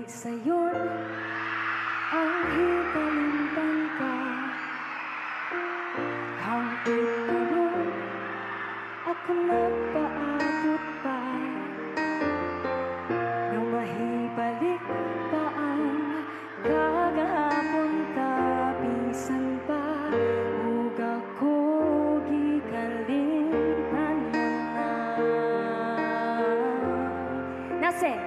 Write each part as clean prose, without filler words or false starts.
sayon ang hikalimtan ka. Hanggang karon ako nagpaabot pa na mahibalik pa ang kagahapon ka. Bisan pa ug ako gikalimtan mo na. Nase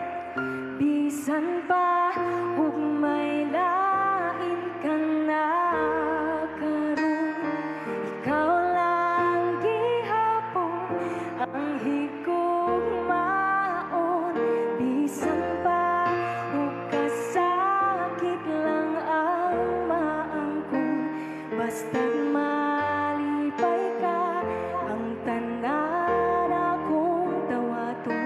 bisan pa ug may lain ka na karon, ikaw lang gihapon ang higugmaon. Bisan pa ug kasakit lang ang maangkon, basta't malipay ka ang tanan akong dawaton.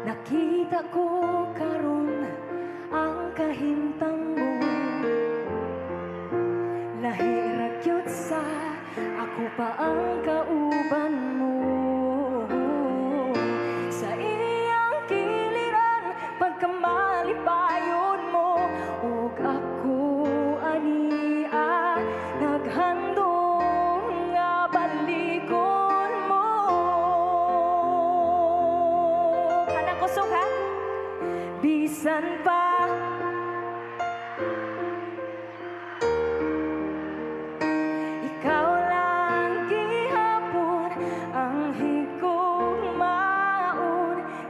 Nakita ko karon ang kahimtang mo, lahi ra gyud sa ako pa ang kauban mo. Sa iyang giliran pagkamalipayon mo, ug ako ania naghandom nga baligon mo. Kanang kusog ha? Bisan pa ikaw lang gihapon ang higugmaon.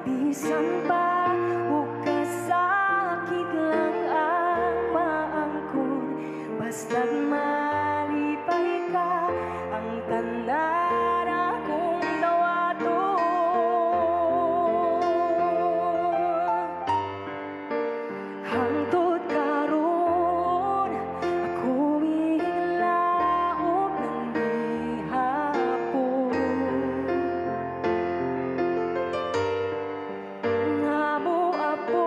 Bisan pa ug kasakit lang ang maangkon, basta't malipay ka ang tanan akong dawaton. Hangtod karon ako ilaog ng gihapon, nabuabot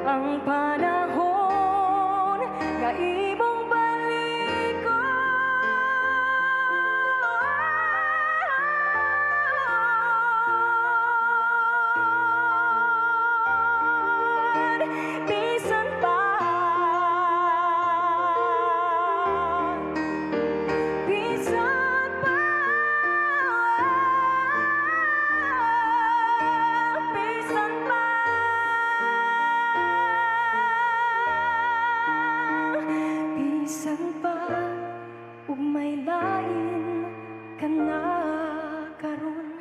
ang panahon nga imong baligon. Bisan pa, bisan pa, bisan pa, bisan pa ug may lain ka na karon,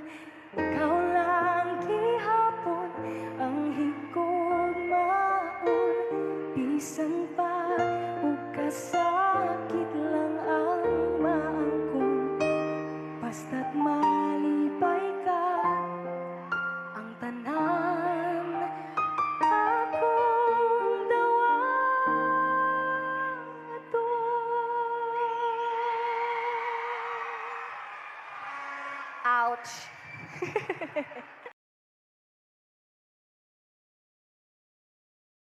ikaw lang gihapon ang higugmaon. Bisan pa ug kasakit lang ang maangkon, basta't malipay ka ang tanan akong dawaton. Ouch.